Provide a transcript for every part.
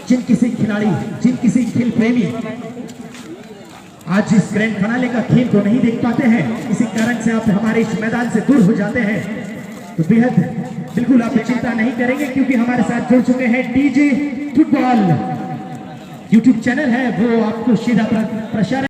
जिन किसी खिलाड़ी, जिन किसी खेल प्रेमी आज इस ग्रैंड फिनाले का खेल को नहीं देख पाते हैं, इसी कारण से आप हमारे इस मैदान से दूर हो जाते हैं, तो बेहद बिल्कुल आप चिंता नहीं करेंगे, क्योंकि हमारे साथ जुड़ चुके हैं डीजे फुटबॉल यूट्यूब चैनल है, वो आपको सीधा प्रसारण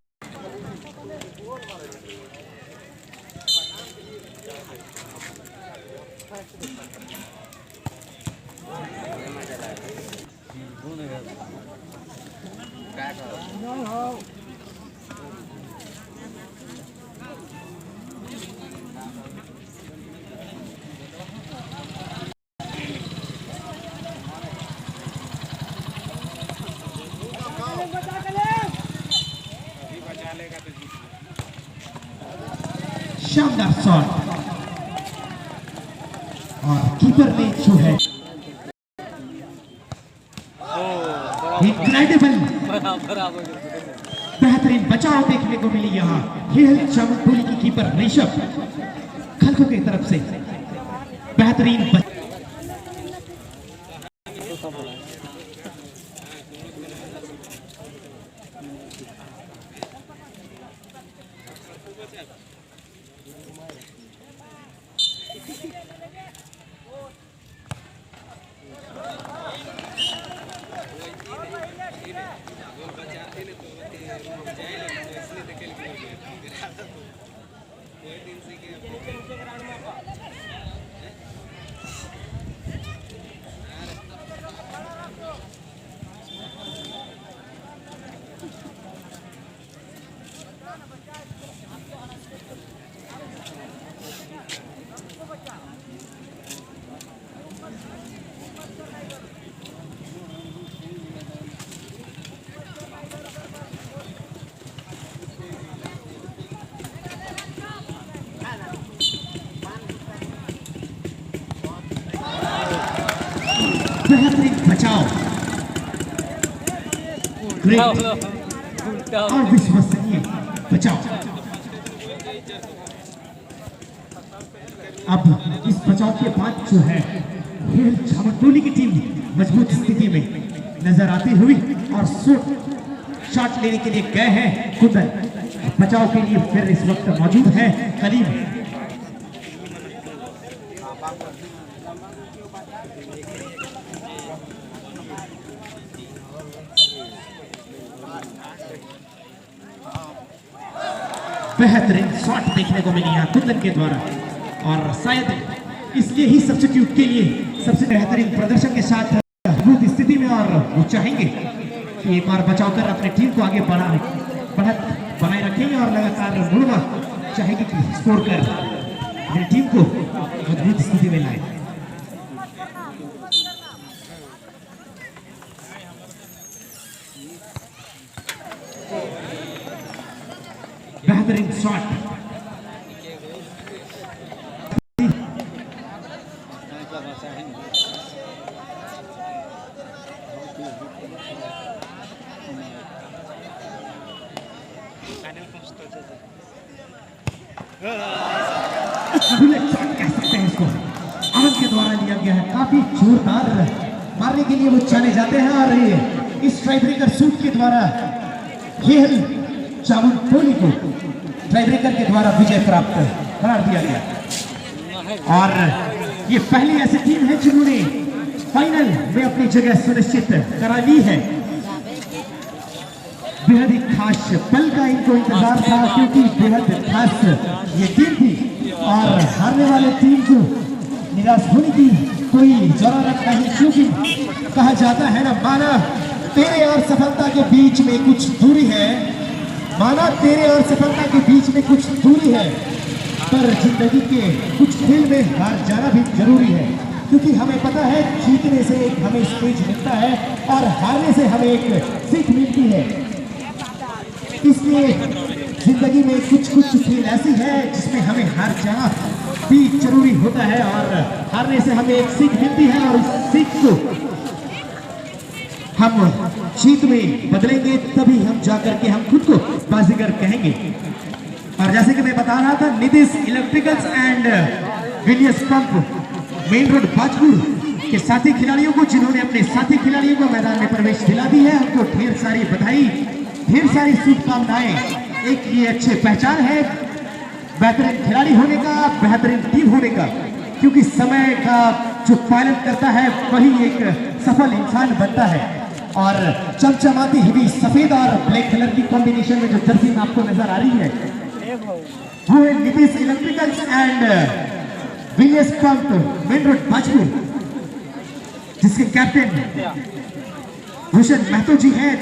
शानदार शॉट और कीपर ने जो है इनक्रेडिबल बेहतरीन बचाव देखने को मिली यहाँ खेल चामुंडोली की कीपर ऋषभ खलखो की तरफ से बेहतरीन बेहतरीन बचाव और विश्वसनीय बचाव। अब इस बचाव के बाद जो है खेल चामुंडोली की टीम मजबूत स्थिति में नजर आती हुई और शॉट लेने के लिए गए हैं कुंदन, बचाव के लिए फिर इस वक्त मौजूद है कलीम। बेहतरीन शॉट देखने को मिली यहाँ कुंदन के द्वारा और शायद इसलिए ही सब्स्टिट्यूट के लिए सबसे बेहतरीन प्रदर्शन के साथ मजबूत स्थिति में, और वो चाहेंगे कि एक बार बचाव कर अपनी टीम को आगे बढ़त बनाए रखेंगे और लगातार मुड़वा चाहेंगे कि स्कोर कर अपनी टीम को मजबूत स्थिति में लाए। बेहतरीन शॉट कह सकते हैं इसको, अमन के द्वारा लिया गया है, काफी जोरदार मारने के लिए वो चले जाते हैं और इस टाई ब्रेकर शूट के द्वारा खेल चामुंडोली को टाई ब्रेकर के द्वारा विजय प्राप्त करार दिया गया और ये पहली ऐसी टीम है जिन्होंने फाइनल में अपनी जगह सुनिश्चित करा ली है। बेहद ही खास पल का इनको इंतजार था, क्योंकि बेहद खास ये टीम थी और हारने वाले टीम को निराश होने की कोई जरूरत नहीं, क्योंकि कहा जाता है ना, माना तेरे और सफलता के बीच में कुछ दूरी है, माना तेरे और सफलता के बीच में कुछ दूरी है, पर जिंदगी के कुछ खेल में हार जाना भी जरूरी है, क्योंकि हमें पता है जीतने से एक हमें स्टेज मिलता है और हारने से हमें एक सीख मिलती है। इसलिए जिंदगी में कुछ खेल ऐसी है जिसमें हमें हार जाना भी जरूरी होता है और हारने से हमें एक सीख मिलती है और उस सीख को हम जीत में बदलेंगे, तभी हम जाकर के हम खुद को बाजीगर कहेंगे। और जैसे कि मैं बता रहा था, Nitish electricals and Villiers pump main road Bajpur के साथी खिलाड़ियों को, जिन्होंने अपने साथी खिलाड़ी खिलाड़ियों को मैदान में प्रवेश दिला दी है, उनको ढेर सारी बधाई, ढेर सारी शुभकामनाएं। एक ये अच्छे पहचान है बेहतरीन खिलाड़ी होने का, बेहतरीन टीम होने का, क्योंकि समय का जो पालन करता है वही एक सफल इंसान बनता है। और चमचमाती हुई सफेद और ब्लैक कलर की कॉम्बिनेशन में जो जर्सी में आपको नजर आ रही है वो है नीतीश इलेक्ट्रिकल्स एंड विलियस पंप मेन रोड भाजपुर, जिसके कैप्टन भूषण महतो जी हैं।